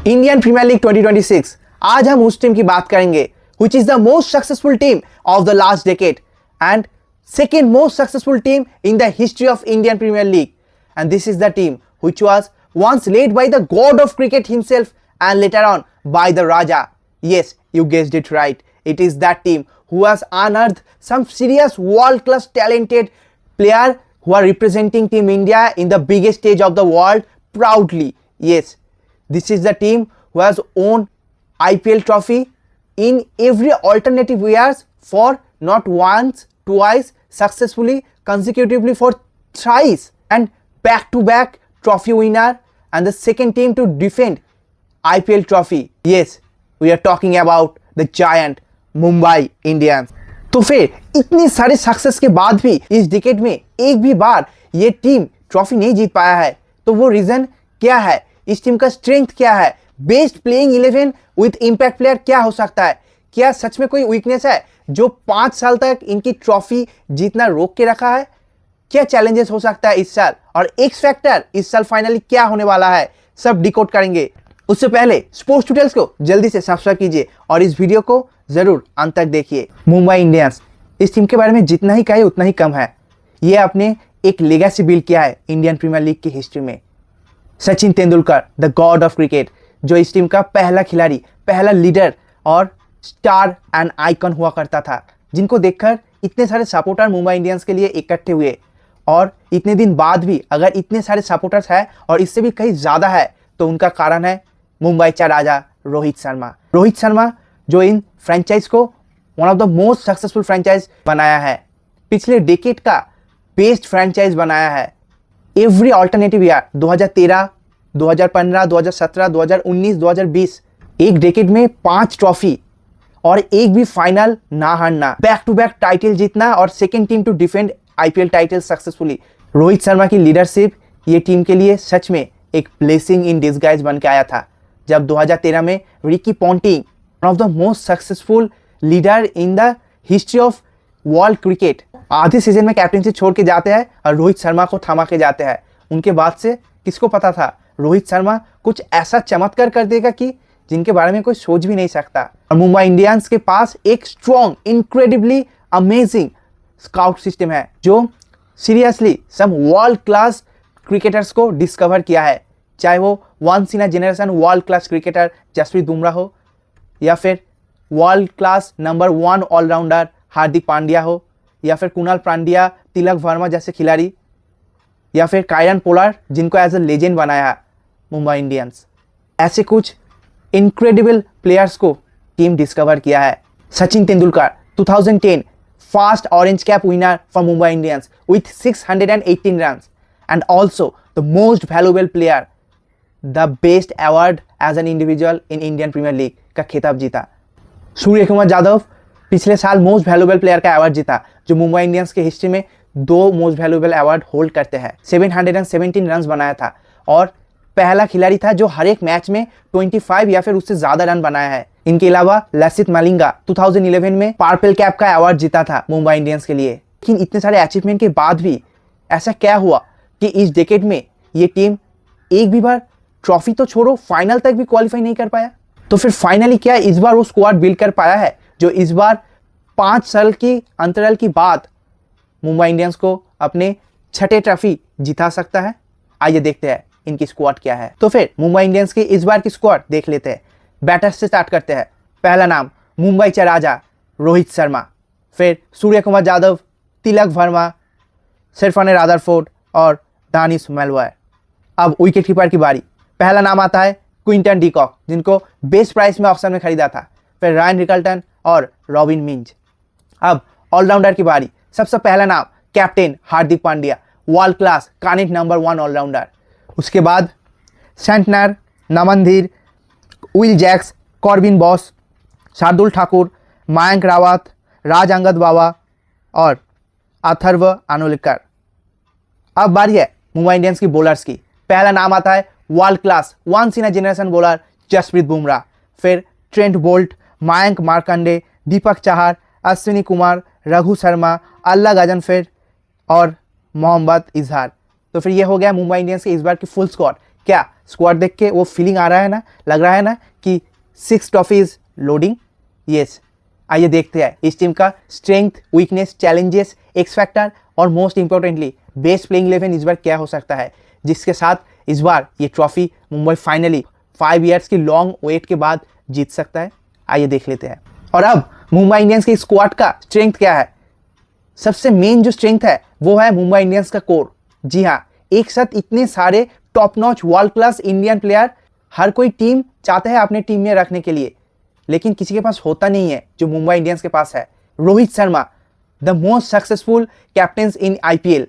Indian Premier league 2026। आज हम उस टीम की बात करेंगे which is the most successful team of the last decade and second most successful team in the history of Indian Premier League. And this is the team which was once led by the god of cricket himself and later on by the Raja. Yes, you guessed it right. It is that team who has unearthed some serious world-class talented player who are representing Team India in the biggest stage of the world proudly. Yes, this is the team who has won IPL trophy in every alternative years for not once, twice, successfully, consecutively for thrice and back-to-back trophy winner and the second team to defend IPL trophy. Yes, we are talking about the giant Mumbai Indians. तो फिर इतने सारे success के बाद भी इस decade में एक भी बार ये टीम ट्रॉफी नहीं जीत पाया है, तो वो रीजन क्या है, इस टीम का स्ट्रेंथ क्या है, best playing 11 with impact player क्या हो सकता है, क्या सच में कोई वीकनेस है जो 5 साल तक इनकी ट्रॉफी जीतना रोक के रखा है, क्या चैलेंजेस हो सकता है इस साल और एक्स फैक्टर इस साल फाइनली क्या होने वाला है, सब डिकोड करेंगे। उससे पहले स्पोर्ट्स डिटेल्स को जल्दी से सब्सक्राइब कीजिए और इस वीडियो को जरूर अंत तक देखिए। मुंबई इंडियंस, इस टीम के बारे में जितना ही कहे उतना ही कम है। ये आपने एक लेगेसी बिल्ड किया है इंडियन प्रीमियर लीग की हिस्ट्री में। Sachin Tendulkar, the God of cricket, जो इस टीम का पहला खिलाड़ी, पहला लीडर और स्टार एंड आइकन हुआ करता था, जिनको देखकर इतने सारे सपोर्टर मुंबई इंडियंस के लिए इकट्ठे हुए। और इतने दिन बाद भी अगर इतने सारे सपोर्टर्स हैं और इससे भी कहीं ज़्यादा है, तो उनका कारण है मुंबई का राजा रोहित शर्मा। रोहित शर्मा जो इन फ्रेंचाइज को one of the most successful franchise बनाया है, पिछले डेकेड का बेस्ट फ्रेंचाइज बनाया है। एवरी ऑल्टरनेटिव ईयर 2013, 2015, 2017, 2019, 2020, एक डेकेड में 5 ट्रॉफी और एक भी फाइनल ना हारना, बैक टू बैक टाइटल जीतना और second team to defend IPL title successfully. Rohit Sharma की लीडरशिप ये टीम के लिए सच में एक ब्लेसिंग इन डिस्गाइज बन के आया था, जब 2013 में Ricky Ponting, one of the most successful leader in the history of world cricket, आधे सीजन में कैप्टनसी छोड़ के जाते हैं और रोहित शर्मा को थमा के जाते हैं। उनके बाद से किसको पता था रोहित शर्मा कुछ ऐसा चमत्कार कर देगा कि जिनके बारे में कोई सोच भी नहीं सकता। और मुंबई इंडियंस के पास एक strong, incredibly amazing scout system है, जो seriously some world class cricketers को डिस्कवर किया है, चाहे वो once in a generation world class cricketer Jasprit Bumrah हो, या फिर world class number 1 allrounder Hardik Pandya हो, या फिर कुणाल पांड्या, तिलक वर्मा जैसे खिलाड़ी, या फिर कायरन पोलार्ड जिनको एज अ लेजेंड बनाया है मुंबई इंडियंस। ऐसे कुछ इनक्रेडिबल प्लेयर्स को टीम डिस्कवर किया है। Sachin Tendulkar 2010 first orange cap winner for Mumbai Indians with 618 runs and also the most valuable player, the best award as an individual in Indian Premier League का खिताब जीता। सूर्य कुमार यादव पिछले साल मोस्ट वैल्यूएबल प्लेयर का award जीता, जो मुंबई इंडियंस के हिस्ट्री में 2 मोस्ट वैल्यूएबल अवार्ड होल्ड करते हैं। 717 रन बनाया था और पहला खिलाड़ी था जो हर एक मैच में 25 या फिर उससे ज़्यादा रन बनाया है। इनके अलावा लसित मलिंगा 2011 में पर्पल कैप का अवार्ड जीता था मुंबई इंडियंस के लिए। लेकिन इतने सारे अचीवमेंट के बाद भी ऐसा क्या हुआ कि इस डेकेड में ये टीम एक भी बार ट्रॉफी तो छोड़ो, फाइनल तक भी क्वालिफाई नहीं कर पाया? तो फिर फाइनली क्या इस बार वो स्क्वाड बिल्ड कर पाया है जो इस बार 5 साल की अंतराल की बाद मुंबई इंडियंस को अपने छठे ट्रॉफी जिता सकता है? आइए देखते हैं इनकी स्क्वाड क्या है। तो फिर मुंबई इंडियंस की इस बार की स्क्वाड देख लेते हैं। बैटर्स से स्टार्ट करते हैं। पहला नाम मुंबई का राजा रोहित शर्मा, फिर सूर्य कुमार यादव, तिलक वर्मा, सिरफान रादरफोर्ड और दानिश मेलवायर। अब विकेट कीपर की बारी। पहला नाम आता है क्विंटन डीकॉक, जिनको बेस्ट प्राइस में ऑप्शन में खरीदा था, फिर रायन रिकल्टन और रॉबिन मिंज। अब ऑलराउंडर की बारी। सबसे पहला नाम captain Hardik Pandya, world class कानेट नंबर 1 ऑलराउंडर। उसके बाद Santner, Naman Dhir, Will Jacks, Corbin Bosch, Shardul Thakur, Mayank Rawat, Raj Angad Bawa और अथर्व अनुलकर। अब बारी है मुंबई इंडियंस की बॉलर्स की। पहला नाम आता है world class once in a generation bowler Jasprit Bumrah, फिर ट्रेंट बोल्ट, मयंक मार्कंडे, दीपक चाहर, अश्विनी कुमार, रघु शर्मा, अल्लाह गजनफिर और मोहम्मद इजहार। तो फिर ये हो गया मुंबई इंडियंस के इस बार की फुल स्क्वाड। क्या स्क्वाड देख के वो फीलिंग आ रहा है ना, लग रहा है ना कि 6 ट्रॉफी इज लोडिंग। यस, आइए देखते हैं इस टीम का strength, weakness, challenges, x factor और मोस्ट इंपॉर्टेंटली बेस्ट प्लेइंग 11 इस बार क्या हो सकता है, जिसके साथ इस बार ये ट्रॉफी मुंबई फाइनली 5 ईयर्स की लॉन्ग वेट के बाद जीत सकता है। आइए देख लेते हैं। और अब मुंबई इंडियंस के स्क्वाड का स्ट्रेंथ क्या है। सबसे मेन जो स्ट्रेंथ है वो है मुंबई इंडियंस का कोर। जी हाँ, एक साथ इतने सारे top notch world class Indian player हर कोई टीम चाहते हैं अपने टीम में रखने के लिए, लेकिन किसी के पास होता नहीं है जो मुंबई इंडियंस के पास है। Rohit Sharma, the most successful captain in IPL,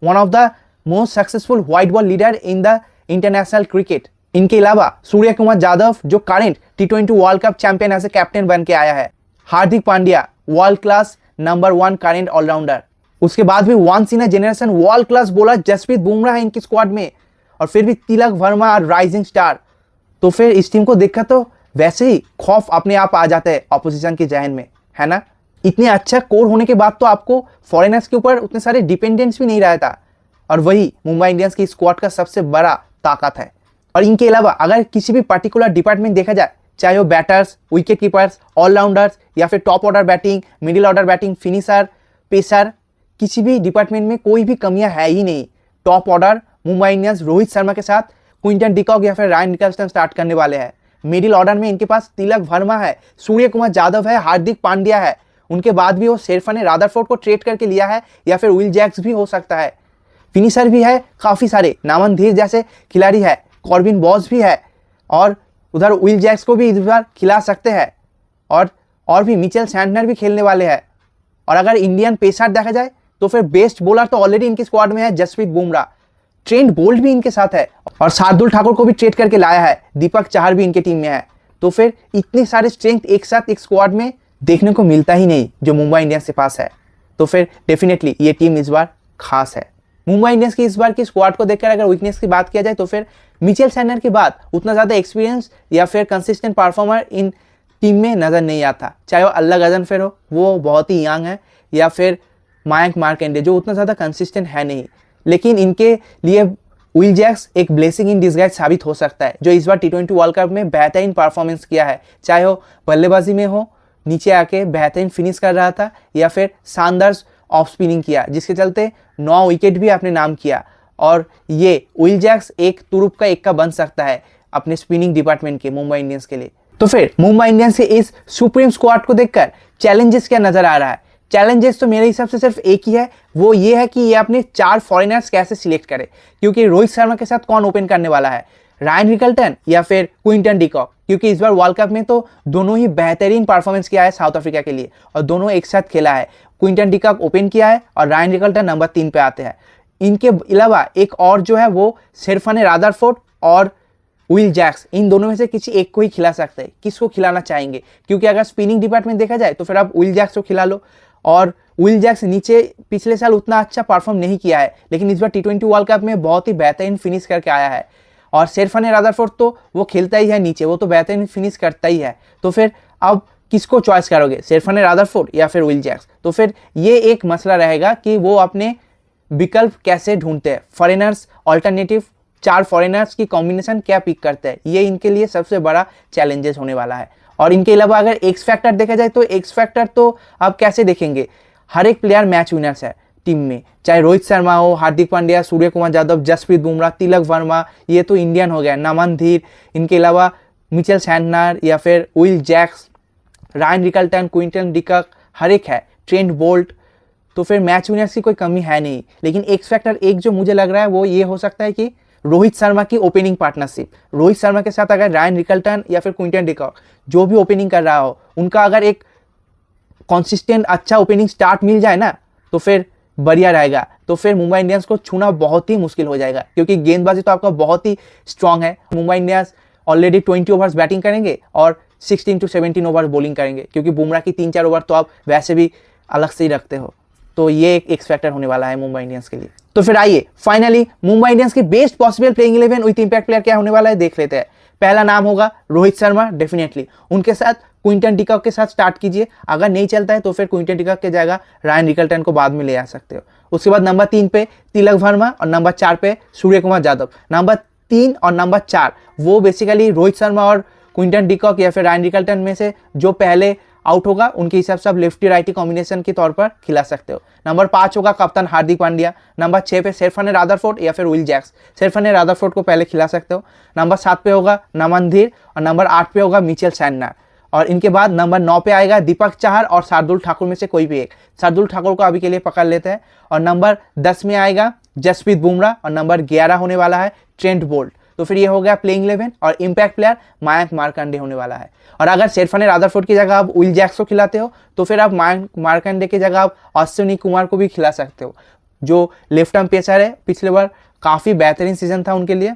one of the most successful white ball leader in the international cricket. इनके अलावा सूर्य कुमार यादव जो current T20 world cup champion as a captain बन के आया है। Hardik Pandya world class number 1 current allrounder. उसके बाद भी once in a generation world class bowler Jasprit Bumrah है इनकी स्क्वाड में, और फिर भी तिलक वर्मा राइजिंग स्टार। तो फिर इस टीम को देखकर तो वैसे ही खौफ अपने आप आ जाता है ऑपोजिशन के जहन में, है ना। इतने अच्छा कोर होने के बाद तो आपको फॉरेनर्स के ऊपर उतने सारे डिपेंडेंस भी नहीं रहता, और वही मुंबई इंडियंस की स्क्वाड का सबसे बड़ा ताकत है। और इनके अलावा अगर किसी भी पर्टिकुलर डिपार्टमेंट देखा जाए, चाहे वो बैटर्स, विकेट कीपर्स, ऑलराउंडर्स या फिर top order batting, middle order batting, finisher, pacer, किसी भी डिपार्टमेंट में कोई भी कमियां है ही नहीं। Top order Mumbai Indians Rohit Sharma के साथ क्विंटन डिकॉक या फिर रायन निकलसन स्टार्ट करने वाले हैं। मिडिल ऑर्डर में इनके पास तिलक वर्मा है, सूर्य कुमार यादव है, हार्दिक पांड्या है। उनके बाद भी वो शेरफन रादरफोर्ड को ट्रेड करके लिया है, या फिर विल जैक्स भी हो सकता है। फिनिशर भी है काफ़ी सारे, नामन धीर जैसे खिलाड़ी है, कॉर्बिन बॉस भी है, और उधर विल जैक्स को भी इस बार खिला सकते हैं, और भी मिचेल सैंटनर भी खेलने वाले हैं। और अगर इंडियन पेसर देखा जाए तो फिर बेस्ट बॉलर तो ऑलरेडी इनकी स्क्वाड में है जसप्रीत बुमराह, ट्रेंट बोल्ट भी इनके साथ है, और शार्दुल ठाकुर को भी ट्रेड करके लाया है, दीपक चाहर भी इनके टीम में है। तो फिर इतने सारे स्ट्रेंथ एक साथ एक स्क्वाड में देखने को मिलता ही नहीं जो मुंबई इंडियंस के पास है। तो फिर डेफिनेटली ये टीम इस बार खास है। मुंबई इंडियंस की इस बार की स्क्वाड को देखकर अगर वीकनेस की बात किया जाए तो फिर मिचेल सैंटनर के बाद उतना ज़्यादा एक्सपीरियंस या फिर कंसिस्टेंट परफॉर्मर इन टीम में नज़र नहीं आता। चाहे वो अल्लाह गजनफर हो, वो बहुत ही यंग है, या फिर मयंक मार्कंडे जो उतना ज़्यादा कंसिस्टेंट है नहीं, लेकिन इनके लिए विल जैक्स एक ब्लेसिंग इन डिस्गाइज साबित हो सकता है, जो इस बार T20 वर्ल्ड कप में बेहतरीन परफॉर्मेंस किया है। चाहे वो बल्लेबाजी में हो, नीचे आके बेहतरीन फिनिश कर रहा था, या फिर शानदार ऑफ स्पिनिंग किया जिसके चलते 9 विकेट भी अपने नाम किया। और ये विल जैक्स एक तुरुप का एक का बन सकता है अपने स्पिनिंग डिपार्टमेंट के मुंबई इंडियंस के लिए। तो फिर मुंबई इंडियंस के इस सुप्रीम स्क्वाड को देखकर चैलेंजेस क्या नजर आ रहा है। चैलेंजेस तो मेरे हिसाब से सिर्फ एक ही है, वो ये है कि ये अपने 4 फॉरेनर्स कैसे सिलेक्ट करे, क्योंकि रोहित शर्मा के साथ कौन ओपन करने वाला है, रायन रिकल्टन या फिर क्विंटन डिकॉक, क्योंकि इस बार वर्ल्ड कप में तो दोनों ही बेहतरीन परफॉर्मेंस किया है साउथ अफ्रीका के लिए, और दोनों एक साथ खेला है। क्विंटन डिकॉक ओपन किया है और रायन रिकल्टन नंबर 3 पे आते हैं। इनके अलावा एक और जो है वो शेरफन रादरफोर्ड और विल जैक्स, इन दोनों में से किसी एक को ही खिला सकते हैं। किसको खिलाना चाहेंगे, क्योंकि अगर स्पिनिंग डिपार्टमेंट देखा जाए तो फिर आप विल जैक्स को खिला लो, और विल जैक्स नीचे पिछले साल उतना अच्छा परफॉर्म नहीं किया है, लेकिन इस बार T20 वर्ल्ड कप में बहुत ही बेहतरीन फिनिश करके आया है। और शेरफन रादरफोर्ड तो वो खेलता ही है नीचे, वो तो बेहतरीन फिनिश करता ही है। तो फिर अब किसको चॉइस करोगे, शेरफन रादरफोर्ड या फिर विल जैक्स? तो फिर ये एक मसला रहेगा कि वो अपने विकल्प कैसे ढूंढते हैं, फॉरेनर्स ऑल्टरनेटिव 4 फॉरेनर्स की कॉम्बिनेशन क्या पिक करते हैं, ये इनके लिए सबसे बड़ा चैलेंजेस होने वाला है। और इनके अलावा अगर एक्स फैक्टर देखा जाए तो एक्स फैक्टर तो आप कैसे देखेंगे, हर एक प्लेयर मैच विनर्स है टीम में, चाहे रोहित शर्मा हो, हार्दिक पांड्या, सूर्य कुमार यादव, जसप्रीत बुमराह, तिलक वर्मा, ये तो इंडियन हो गया, नमन धीर, इनके अलावा मिचेल सैंटनर या फिर Will Jacks, Ryan Rickelton, Quinton de Kock, हर एक है, ट्रेंट बोल्ट। तो फिर मैच विनर्स की कोई कमी है नहीं। लेकिन एक्स फैक्टर एक जो मुझे लग रहा है वो ये हो सकता है कि रोहित शर्मा की ओपनिंग पार्टनरशिप, रोहित शर्मा के साथ अगर रायन रिकल्टन या फिर क्विंटन डिकॉक जो भी ओपनिंग कर रहा हो, उनका अगर एक कॉन्सिस्टेंट अच्छा ओपनिंग स्टार्ट मिल जाए ना तो फिर बढ़िया रहेगा। तो फिर मुंबई इंडियंस को छूना बहुत ही मुश्किल हो जाएगा, क्योंकि गेंदबाजी तो आपका बहुत ही स्ट्रांग है। Mumbai Indians already 20 overs batting करेंगे और 16 to 17 ओवर बॉलिंग करेंगे, क्योंकि बुमराह की 3-4 ओवर तो आप वैसे भी अलग से ही रखते हो। तो ये एक एक्स फैक्टर होने वाला है मुंबई इंडियंस के लिए। तो फिर आइए फाइनली मुंबई इंडियंस की best possible playing 11 with impact player क्या होने वाला है देख लेते हैं। पहला नाम होगा रोहित शर्मा, डेफिनेटली उनके साथ क्विंटन डिकॉक के साथ स्टार्ट कीजिए। अगर नहीं चलता है तो फिर क्विंटन डिकॉक की जगह रायन रिकल्टन को बाद में ले आ सकते हो। उसके बाद नंबर 3 पे तिलक वर्मा और नंबर 4 पे सूर्य कुमार यादव। नंबर 3 और नंबर 4 वो बेसिकली रोहित शर्मा और क्विंटन डिकॉक या फिर रायन रिकल्टन में से जो पहले आउट होगा उनके हिसाब से आप लेफ्टी राइटी कॉम्बिनेशन के तौर पर खिला सकते हो। नंबर 5 होगा कप्तान हार्दिक पांड्या। नंबर 6 पे सिरफन रादरफोर्ड या फिर विल जैक्स। सिरफन रादरफोर्ड को पहले खिला सकते हो। नंबर 7 पे होगा नमन धीर और नंबर 8 पे होगा मिचेल सैंटनर। और इनके बाद नंबर 9 पे आएगा दीपक चाहर और शार्दुल ठाकुर में से कोई भी एक। शार्दुल ठाकुर को अभी के लिए पकड़ लेते हैं। और नंबर 10 में आएगा जसप्रीत बुमराह और नंबर 11 होने वाला है ट्रेंट बोल्ट। तो फिर ये हो गया प्लेइंग 11 और इम्पैक्ट प्लेयर मयंक मार्कंडे होने वाला है। और अगर सिरफन रादरफोर्ड की जगह आप विल जैक्स को खिलाते हो तो फिर आप मयंक मार्कंडे की जगह आप अश्विनी कुमार को भी खिला सकते हो, जो लेफ्ट आर्म पेसर है। पिछले बार काफ़ी बेहतरीन सीजन था उनके लिए,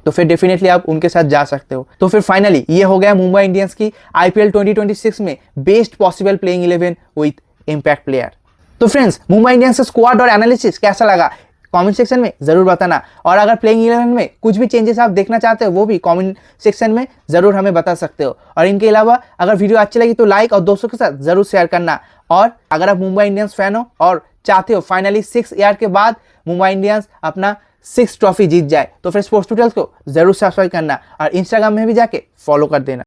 तो फिर डेफिनेटली आप उनके साथ जा सकते हो। तो फिर फाइनली ये हो गया मुंबई इंडियंस की IPL 2026 में best possible playing 11 with impact player. तो फ्रेंड्स, मुंबई इंडियंस का स्क्वाड और एनालिसिस कैसा लगा कमेंट सेक्शन में जरूर बताना। और अगर प्लेइंग 11 में कुछ भी चेंजेस आप देखना चाहते हो वो भी कमेंट सेक्शन में जरूर हमें बता सकते हो। और इनके अलावा अगर वीडियो अच्छी लगी तो लाइक और दोस्तों के साथ जरूर शेयर करना। और अगर आप मुंबई इंडियंस फैन हो और चाहते हो फाइनली 6 ईयर के बाद मुंबई इंडियंस अपना 6 ट्रॉफी जीत जाए तो फिर स्पोर्ट्स ट्यूटोरियल्स को जरूर सब्सक्राइब करना और इंस्टाग्राम में भी जाके फॉलो कर देना।